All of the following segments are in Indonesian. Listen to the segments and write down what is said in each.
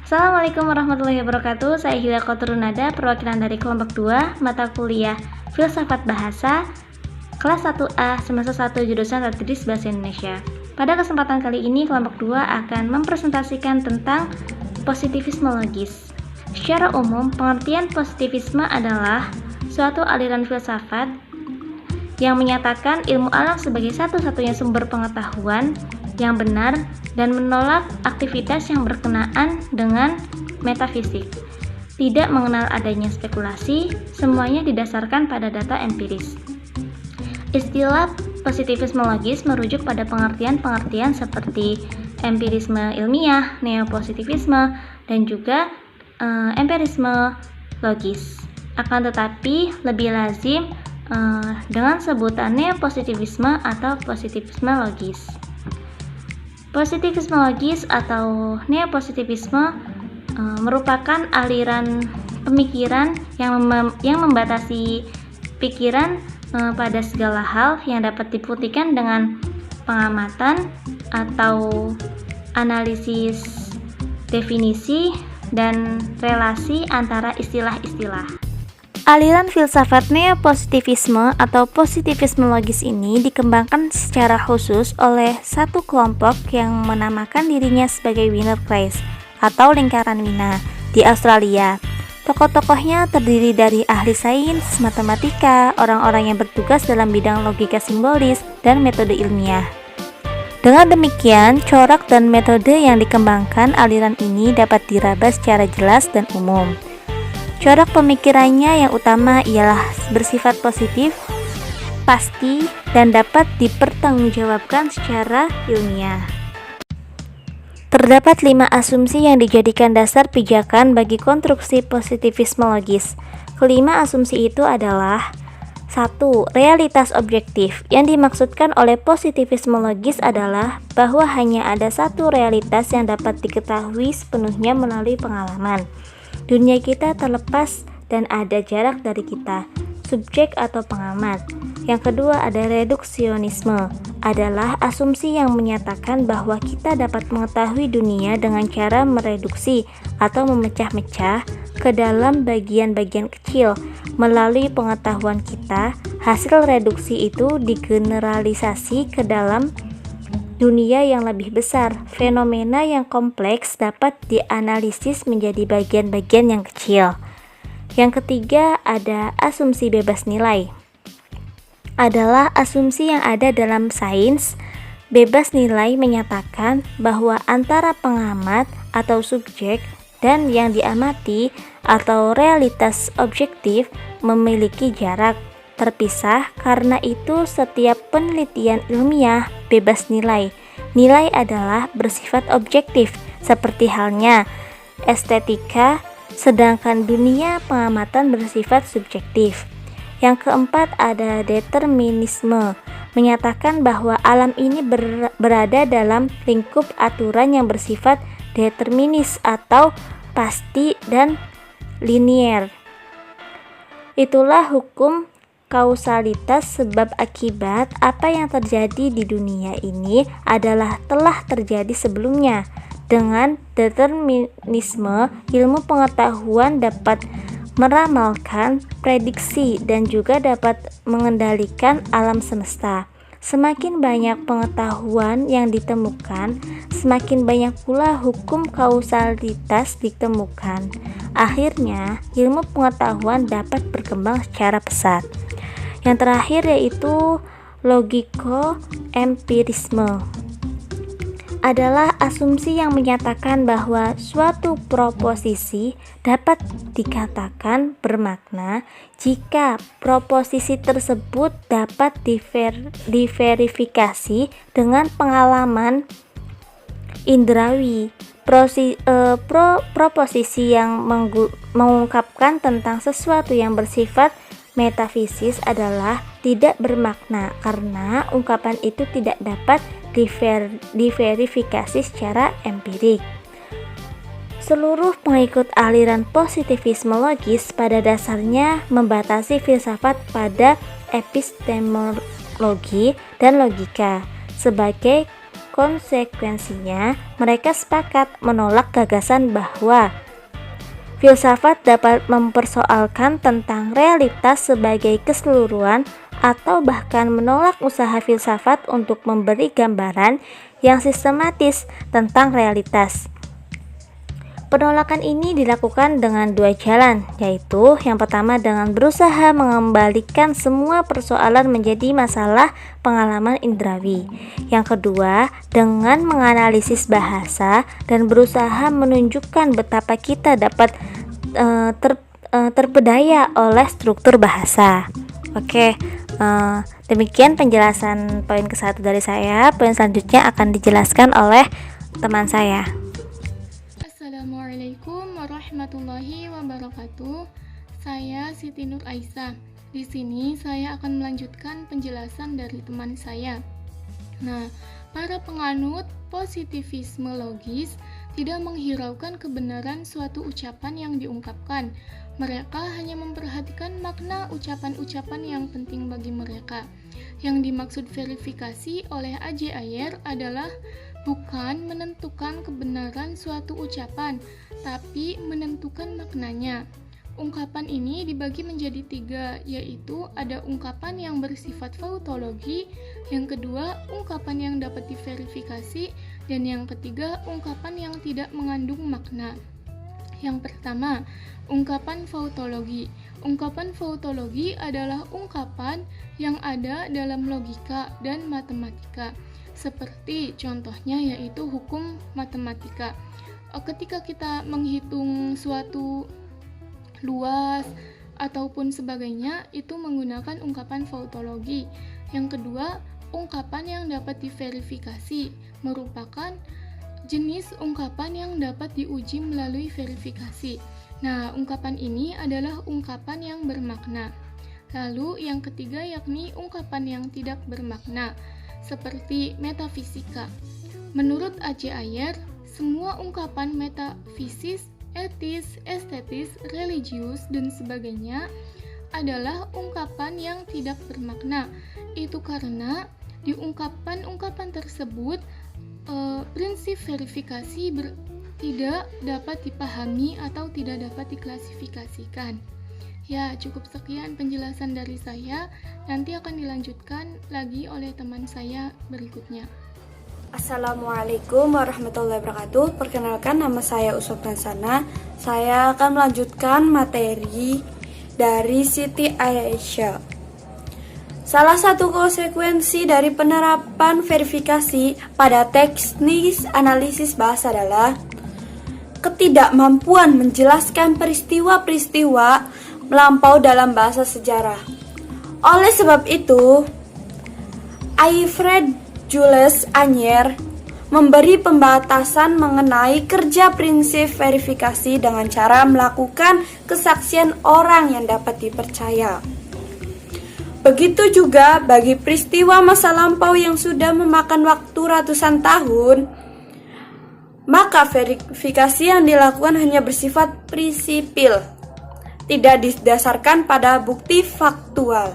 Assalamualaikum warahmatullahi wabarakatuh. Saya Hilya Kotrunada, perwakilan dari kelompok 2 mata kuliah Filsafat Bahasa kelas 1A semester 1 jurusan Tadris Bahasa Indonesia. Pada kesempatan kali ini kelompok 2 akan mempresentasikan tentang positivisme logis. Secara umum, pengertian positivisme adalah suatu aliran filsafat yang menyatakan ilmu alam sebagai satu-satunya sumber pengetahuan yang benar dan menolak aktivitas yang berkenaan dengan metafisik. Tidak mengenal adanya spekulasi, semuanya didasarkan pada data empiris. Istilah positivisme logis merujuk pada pengertian-pengertian seperti empirisme ilmiah, neopositivisme, dan juga empirisme logis. Akan tetapi lebih lazim dengan sebutan neopositivisme atau positivisme logis. Positivisme logis atau neopositivisme merupakan aliran pemikiran yang membatasi pikiran pada segala hal yang dapat dibuktikan dengan pengamatan atau analisis definisi dan relasi antara istilah-istilah. Aliran filsafat neopositivisme atau positivisme logis ini dikembangkan secara khusus oleh satu kelompok yang menamakan dirinya sebagai Winner Class atau lingkaran Wina di Australia. Tokoh-tokohnya terdiri dari ahli sains, matematika, orang-orang yang bertugas dalam bidang logika simbolis, dan metode ilmiah. Dengan demikian, corak dan metode yang dikembangkan aliran ini dapat diraba secara jelas dan umum. Corak pemikirannya yang utama ialah bersifat positif, pasti, dan dapat dipertanggungjawabkan secara ilmiah. Terdapat 5 asumsi yang dijadikan dasar pijakan bagi konstruksi positivisme logis. Kelima asumsi itu adalah 1. Realitas objektif. Yang dimaksudkan oleh positivisme logis adalah bahwa hanya ada satu realitas yang dapat diketahui sepenuhnya melalui pengalaman. Dunia kita terlepas dan ada jarak dari kita, subjek atau pengamat. Yang kedua ada reduksionisme, adalah asumsi yang menyatakan bahwa kita dapat mengetahui dunia dengan cara mereduksi atau memecah-mecah ke dalam bagian-bagian kecil. Melalui pengetahuan kita, hasil reduksi itu digeneralisasi ke dalam dunia yang lebih besar. Fenomena yang kompleks dapat dianalisis menjadi bagian-bagian yang kecil. Yang ketiga ada asumsi bebas nilai. Adalah asumsi yang ada dalam sains. Bebas nilai menyatakan bahwa antara pengamat atau subjek dan yang diamati atau realitas objektif memiliki jarak terpisah. Karena itu setiap penelitian ilmiah bebas nilai. Nilai adalah bersifat objektif seperti halnya estetika, sedangkan dunia pengamatan bersifat subjektif. Yang keempat ada determinisme, menyatakan bahwa alam ini berada dalam lingkup aturan yang bersifat determinis atau pasti dan linier. Itulah hukum kausalitas sebab akibat. Apa yang terjadi di dunia ini adalah telah terjadi sebelumnya. Dengan determinisme, ilmu pengetahuan dapat meramalkan prediksi dan juga dapat mengendalikan alam semesta. Semakin banyak pengetahuan yang ditemukan, semakin banyak pula hukum kausalitas ditemukan. Akhirnya, ilmu pengetahuan dapat berkembang secara pesat. Yang terakhir yaitu logiko-empirisme, adalah asumsi yang menyatakan bahwa suatu proposisi dapat dikatakan bermakna jika proposisi tersebut dapat diverifikasi dengan pengalaman indrawi. Proposisi yang mengungkapkan tentang sesuatu yang bersifat metafisis adalah tidak bermakna karena ungkapan itu tidak dapat diverifikasi secara empirik. Seluruh pengikut aliran positivisme logis pada dasarnya membatasi filsafat pada epistemologi dan logika sebagai konsekuensinya, mereka sepakat menolak gagasan bahwa filsafat dapat mempersoalkan tentang realitas sebagai keseluruhan atau bahkan menolak usaha filsafat untuk memberi gambaran yang sistematis tentang realitas. Penolakan ini dilakukan dengan dua jalan, yaitu yang pertama dengan berusaha mengembalikan semua persoalan menjadi masalah pengalaman indrawi. Yang kedua, dengan menganalisis bahasa dan berusaha menunjukkan betapa kita dapat terpedaya oleh struktur bahasa. Oke, demikian penjelasan poin ke-1 dari saya. Poin selanjutnya akan dijelaskan oleh teman saya. Assalamualaikum warahmatullahi wabarakatuh. Saya Siti Nur Aisyah. Di sini saya akan melanjutkan penjelasan dari teman saya. Nah, para penganut positivisme logis tidak menghiraukan kebenaran suatu ucapan yang diungkapkan. Mereka hanya memperhatikan makna ucapan-ucapan yang penting bagi mereka. Yang dimaksud verifikasi oleh A.J. Ayer adalah bukan menentukan kebenaran suatu ucapan, tapi menentukan maknanya. Ungkapan ini dibagi menjadi 3, yaitu ada ungkapan yang bersifat fautologi, yang kedua ungkapan yang dapat diverifikasi, dan yang ketiga ungkapan yang tidak mengandung makna. Yang pertama, ungkapan fautologi. Ungkapan fautologi adalah ungkapan yang ada dalam logika dan matematika. Seperti contohnya yaitu hukum matematika. Ketika kita menghitung suatu luas ataupun sebagainya, itu menggunakan ungkapan fautologi. Yang kedua, ungkapan yang dapat diverifikasi merupakan jenis ungkapan yang dapat diuji melalui verifikasi. Nah, ungkapan ini adalah ungkapan yang bermakna. Lalu yang ketiga yakni ungkapan yang tidak bermakna, seperti metafisika. Menurut A.J. Ayer, semua ungkapan metafisis, etis, estetis, religius, dan sebagainya adalah ungkapan yang tidak bermakna. Itu karena di ungkapan-ungkapan tersebut prinsip verifikasi tidak dapat dipahami atau tidak dapat diklasifikasikan. Ya, cukup sekian penjelasan dari saya. Nanti akan dilanjutkan lagi oleh teman saya berikutnya. Assalamualaikum warahmatullahi wabarakatuh. Perkenalkan, nama saya Usop Nansana. Saya akan melanjutkan materi dari Siti Aisyah. Salah satu konsekuensi dari penerapan verifikasi pada teknis analisis bahasa adalah ketidakmampuan menjelaskan peristiwa-peristiwa melampau dalam bahasa sejarah. Oleh sebab itu, Alfred Jules Anyer memberi pembatasan mengenai kerja prinsip verifikasi dengan cara melakukan kesaksian orang yang dapat dipercaya. Begitu juga bagi peristiwa masa lampau yang sudah memakan waktu ratusan tahun, maka verifikasi yang dilakukan hanya bersifat prinsipil, tidak didasarkan pada bukti faktual.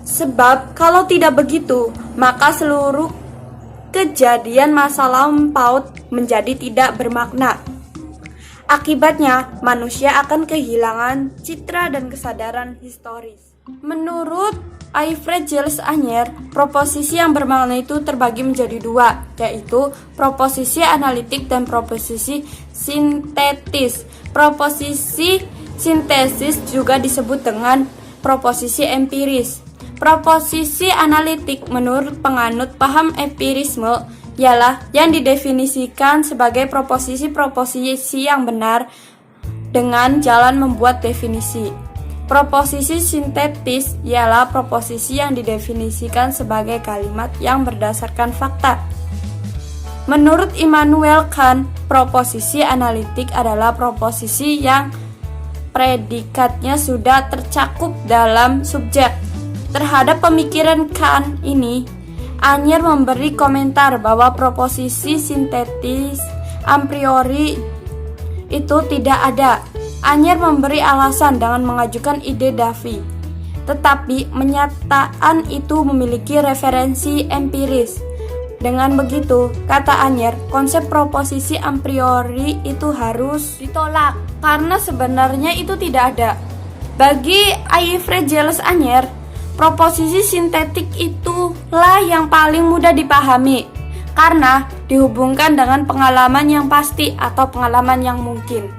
Sebab kalau tidak begitu, maka seluruh kejadian masa lampau menjadi tidak bermakna. Akibatnya, manusia akan kehilangan citra dan kesadaran historis. Menurut Alfred Jules Anyer, proposisi yang bermakna itu terbagi menjadi 2, yaitu proposisi analitik dan proposisi sintetis. Proposisi sintesis juga disebut dengan proposisi empiris. Proposisi analitik menurut penganut paham empirisme ialah yang didefinisikan sebagai proposisi-proposisi yang benar dengan jalan membuat definisi. Proposisi sintetis ialah proposisi yang didefinisikan sebagai kalimat yang berdasarkan fakta. Menurut Immanuel Kant, proposisi analitik adalah proposisi yang predikatnya sudah tercakup dalam subjek. Terhadap pemikiran Kant ini, Anyer memberi komentar bahwa proposisi sintetis a priori itu tidak ada. Anyer memberi alasan dengan mengajukan ide Davy, tetapi pernyataan itu memiliki referensi empiris. Dengan begitu, kata Anyer, konsep proposisi a priori itu harus ditolak karena sebenarnya itu tidak ada. Bagi Alfred Jules Anyer, proposisi sintetik itulah yang paling mudah dipahami karena dihubungkan dengan pengalaman yang pasti atau pengalaman yang mungkin.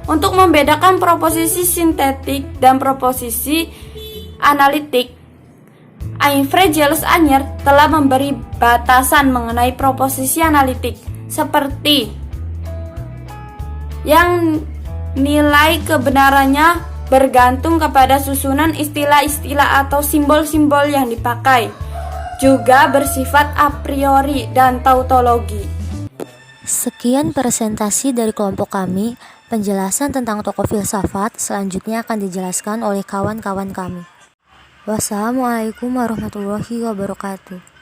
Untuk membedakan proposisi sintetik dan proposisi analitik, Alfred Jules Anyer telah memberi batasan mengenai proposisi analitik seperti yang nilai kebenarannya bergantung kepada susunan istilah-istilah atau simbol-simbol yang dipakai, juga bersifat a priori dan tautologi. Sekian presentasi dari kelompok kami. Penjelasan tentang tokoh filsafat selanjutnya akan dijelaskan oleh kawan-kawan kami. Wassalamualaikum warahmatullahi wabarakatuh.